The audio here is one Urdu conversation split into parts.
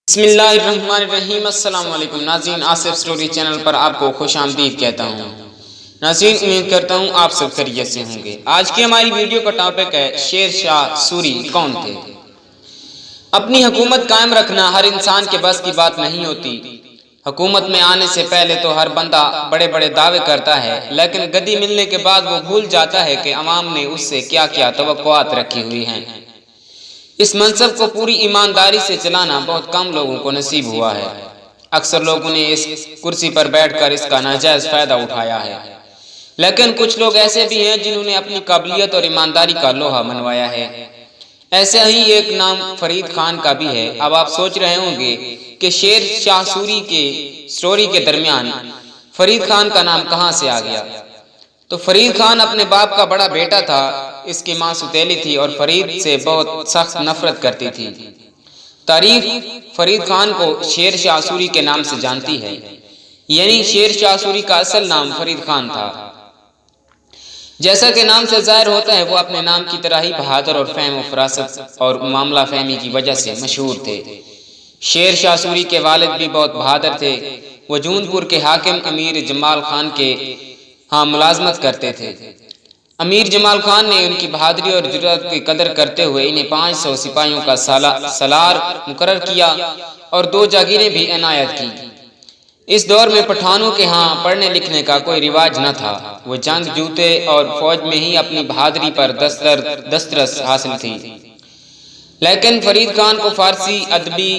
بسم اللہ الرحمن الرحیم۔ السلام علیکم ناظرین، آصف سٹوری چینل پر آپ کو خوش آمدید کہتا ہوں۔ ناظرین، امید کرتا ہوں آپ سب خیریت سے ہوں گے۔ آج کی ہماری ویڈیو کا ٹاپک ہے شیر شاہ سوری کون تھے۔ اپنی حکومت قائم رکھنا ہر انسان کے بس کی بات نہیں ہوتی۔ حکومت میں آنے سے پہلے تو ہر بندہ بڑے بڑے دعوے کرتا ہے، لیکن گدی ملنے کے بعد وہ بھول جاتا ہے کہ عوام نے اس سے کیا کیا توقعات رکھی ہوئی ہیں۔ اس منصب کو پوری ایمانداری سے چلانا بہت کم لوگوں کو نصیب ہوا ہے۔ اکثر لوگوں نے اس کرسی پر بیٹھ کر اس کا ناجائز فائدہ اٹھایا ہے، لیکن کچھ لوگ ایسے بھی ہیں جنہوں نے اپنی قابلیت اور ایمانداری کا لوہا منوایا ہے۔ ایسا ہی ایک نام فرید خان کا بھی ہے۔ اب آپ سوچ رہے ہوں گے کہ شیر شاہ سوری کے سٹوری کے درمیان فرید خان کا نام کہاں سے آ گیا؟ تو فرید خان اپنے باپ کا بڑا بیٹا تھا۔ اس کی ماں ستیلی تھی اور فرید سے بہت سخت نفرت کرتی تھی۔ تاریخ فرید خان کو شیر شاہ سوری کے نام سے جانتی ہے، یعنی شیر شاہ سوری کا اصل نام فرید خان تھا۔ جیسا کہ نام سے ظاہر ہوتا ہے، وہ اپنے نام کی طرح ہی بہادر اور فہم و فراست اور معاملہ فہمی کی وجہ سے مشہور تھے۔ شیر شاہ سوری کے والد بھی بہت بہادر تھے۔ وہ جون پور کے حاکم امیر جمال خان کے ہاں ملازمت کرتے تھے۔ امیر جمال خان نے ان کی بہادری اور جرأت کی قدر کرتے ہوئے انہیں 500 سپاہیوں کا سالار مقرر کیا اور 2 جاگیریں بھی عنایت کی۔ اس دور میں پٹھانوں کے ہاں پڑھنے لکھنے کا کوئی رواج نہ تھا۔ وہ جنگ جوتے اور فوج میں ہی اپنی بہادری پر دسترس حاصل تھی۔ لیکن فرید خان کو فارسی ادبی،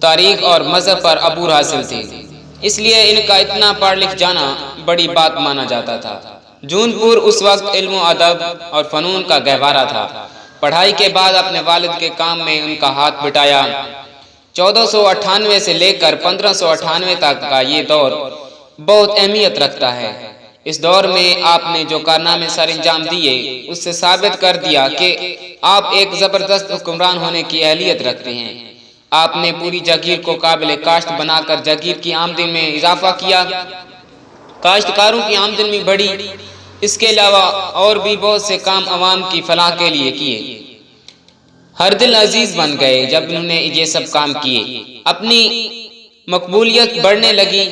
تاریخ اور مذہب پر عبور حاصل تھی، اس لیے ان کا اتنا پڑھ لکھ جانا بڑی بات مانا جاتا تھا۔ جون پور اس وقت علم و ادب اور فنون کا گہوارہ تھا۔ پڑھائی کے بعد اپنے والد کے کام میں ان کا ہاتھ بٹایا۔ 1498 سے لے کر 1598 تک کا یہ دور بہت اہمیت رکھتا ہے۔ اس دور میں آپ نے جو کارنامے سر انجام دیے، اس سے ثابت کر دیا کہ آپ ایک زبردست حکمران ہونے کی اہلیت رکھتے ہیں۔ آپ نے پوری جاگیر کو قابل کاشت بنا کر جاگیر کی آمدن میں اضافہ کیا، کاشتکاروں کی آمدن میں بڑھی۔ اس کے علاوہ اور بھی بہت سے کام عوام کی فلاح کے لیے کیے۔ ہر دل عزیز بن گئے جب انہوں نے یہ سب کام کیے۔ اپنی مقبولیت بڑھنے لگی۔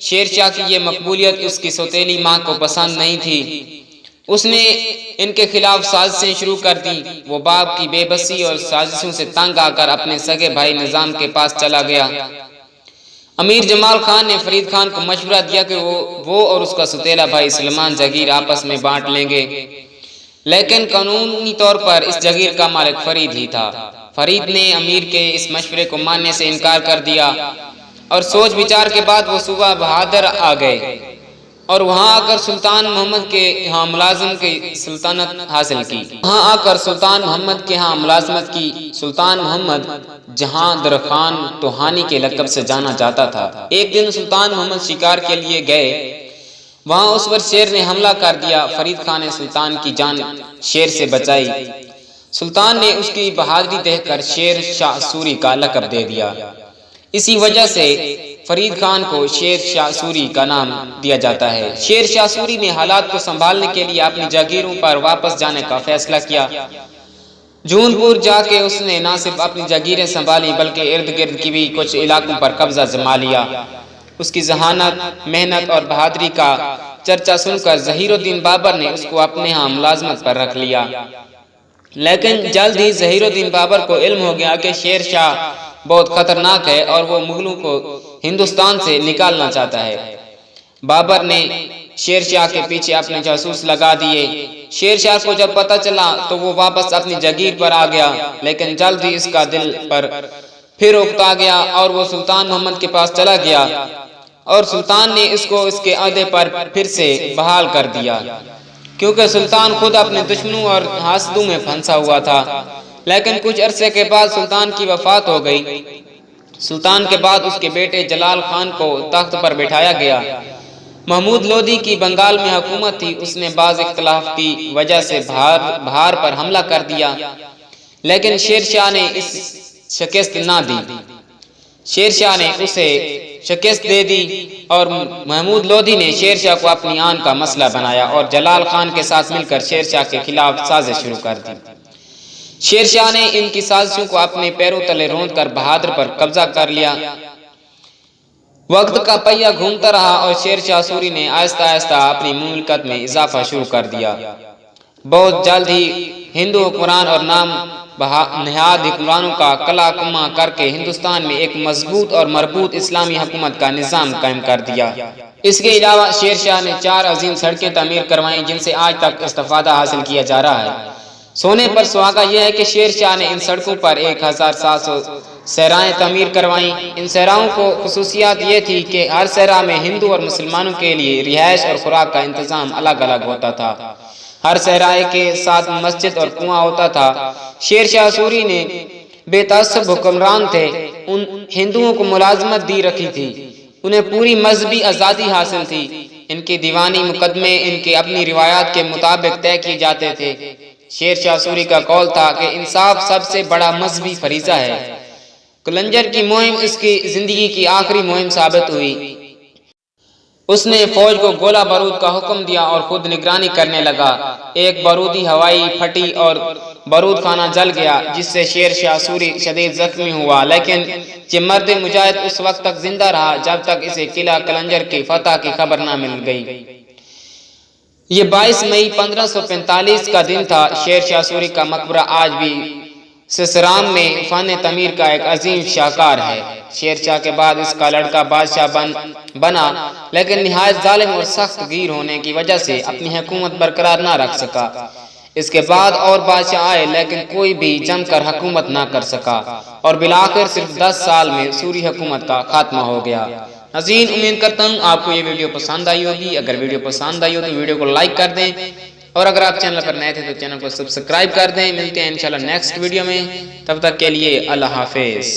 شیر شاہ کی یہ مقبولیت اس کی سوتیلی ماں کو پسند نہیں تھی۔ اس نے ان کے خلاف سازشیں شروع کر دیں۔ وہ باپ کی بے بسی اور سازشوں سے تنگ آ کر اپنے سگے بھائی نظام کے پاس چلا گیا۔ امیر جمال خان نے فرید خان کو مشورہ دیا کہ وہ اور اس کا ستیلا بھائی سلمان جاگیر آپس میں بانٹ لیں گے، لیکن قانونی طور پر اس جاگیر کا مالک فرید ہی تھا۔ فرید نے امیر کے اس مشورے کو ماننے سے انکار کر دیا اور سوچ بچار کے بعد وہ صوبہ بہادر آ گئے اور وہاں آ کر سلطان محمد کے ہاں ملازمت کی سلطنت حاصل کی۔ سلطان محمد جہاں درخان توہانی کے لقب سے جانا جاتا تھا۔ ایک دن سلطان محمد شکار کے لیے گئے، وہاں اس پر شیر نے حملہ کر دیا۔ فرید خان نے سلطان کی جان شیر سے بچائی۔ سلطان نے اس کی بہادری دیکھ کر شیر شاہ سوری کا لقب دے دیا۔ اسی وجہ سے فرید خان کو شیر شاہ سوری کا نام دیا جاتا ہے۔ شیر شاہ سوری نے حالات کو سنبھالنے کے لیے اپنی جاگیروں پر واپس جانے کا فیصلہ کیا۔ جون پور جا کے اس نے نہ صرف اپنی جاگیریں سنبھالی بلکہ ارد گرد کی بھی کچھ علاقوں پر قبضہ جما لیا۔ اس کی ذہانت، محنت اور بہادری کا چرچا سن کر ظہیر الدین بابر نے اس کو اپنے ہاں ملازمت پر رکھ لیا۔ لیکن جلد ہی ظہیر الدین بابر کو علم ہو گیا کہ شیر شاہ بہت خطرناک ہے اور وہ مغلوں کو ہندوستان سے نکالنا چاہتا ہے۔ بابر نے شیر شاہ کے پیچھے اپنے جاسوس لگا دیے۔ شیر شاہ کو جب پتہ چلا تو وہ واپس اپنی جاگیر پر آ گیا، لیکن جلد ہی اس کا دل پر پھر اکتا گیا اور وہ سلطان محمد کے پاس چلا گیا اور سلطان نے اس کو اس کے عہدے پر پھر سے بحال کر دیا، کیونکہ سلطان خود اپنے دشمنوں اور حاسدوں میں پھنسا ہوا تھا۔ لیکن کچھ عرصے کے بعد سلطان کی وفات ہو گئی۔ سلطان کے بعد اس کے بیٹے جلال خان کو تخت پر بٹھایا گیا۔ محمود لودھی کی بنگال میں حکومت تھی۔ اس نے بعض اختلاف کی وجہ سے بہار پر حملہ کر دیا، لیکن شیر شاہ نے اس شکست نہ دی۔ شیر شاہ نے اسے شکست دے دی اور محمود لودھی نے شیر شاہ کو اپنی آن کا مسئلہ بنایا اور جلال خان کے ساتھ مل کر شیر شاہ کے خلاف سازش شروع کر دی۔ شیر شاہ نے ان کی سازشوں کو اپنے پیروں تلے روند کر بہادر پر قبضہ کر لیا۔ وقت کا پہیہ گھومتا رہا اور شیر شاہ سوری نے آہستہ آہستہ اپنی مملکت میں اضافہ شروع کر دیا۔ بہت جلد ہی ہندو حکمران اور نام نہاد حکمرانوں کا قلع کما کر کے ہندوستان میں ایک مضبوط اور مربوط اسلامی حکومت کا نظام قائم کر دیا۔ اس کے علاوہ شیر شاہ نے 4 عظیم سڑکیں تعمیر کروائیں جن سے آج تک استفادہ حاصل کیا جا رہا ہے۔ سونے پر سہاگا یہ ہے کہ شیر شاہ نے ان سڑکوں پر 1700 صحرائیں تعمیر کروائیں۔ ان صحراؤں کو خصوصیات یہ تھی کہ ہر صحرا میں ہندو اور مسلمانوں کے لیے رہائش اور خوراک کا انتظام الگ الگ ہوتا تھا۔ ہر صحرائے کے ساتھ مسجد اور کنواں ہوتا تھا۔ شیر شاہ سوری نے بے تعصب حکمران تھے۔ ان ہندوؤں کو ملازمت دی رکھی تھی، انہیں پوری مذہبی آزادی حاصل تھی۔ ان کے دیوانی مقدمے ان کے اپنی روایات کے مطابق طے کیے جاتے تھے۔ شیر شاہ سوری کا قول تھا کہ انصاف سب سے بڑا مذہبی فریضہ ہے۔ قلنجر کی مہم اس کی زندگی کی آخری مہم ثابت ہوئی۔ اس نے فوج کو گولہ بارود کا حکم دیا اور خود نگرانی کرنے لگا۔ ایک بارودی ہوائی پھٹی اور بارود خانہ جل گیا جس سے شیر شاہ سوری شدید زخمی ہوا، لیکن یہ مرد مجاہد اس وقت تک زندہ رہا جب تک اسے قلعہ قلنجر کی فتح کی خبر نہ مل گئی۔ یہ 22 مئی 1545 کا دن تھا۔ شیر شاہ سوری کا مقبرہ آج بھی سسرام میں فن تعمیر کا ایک عظیم شاہکار ہے۔ شیر شاہ کے بعد اس کا لڑکا بادشاہ بنا، لیکن نہایت ظالم اور سخت گیر ہونے کی وجہ سے اپنی حکومت برقرار نہ رکھ سکا۔ اس کے بعد اور بادشاہ آئے لیکن کوئی بھی جم کر حکومت نہ کر سکا اور بالآخر صرف 10 سال میں سوری حکومت کا خاتمہ ہو گیا۔ ناظرین، امید کرتا ہوں آپ کو یہ ویڈیو پسند آئی ہوگی۔ اگر ویڈیو پسند آئی ہو تو ویڈیو کو لائک کر دیں، اور اگر آپ چینل پر نئے تھے تو چینل کو سبسکرائب کر دیں۔ ملتے ہیں انشاءاللہ نیکسٹ ویڈیو میں، تب تک کے لیے اللہ حافظ۔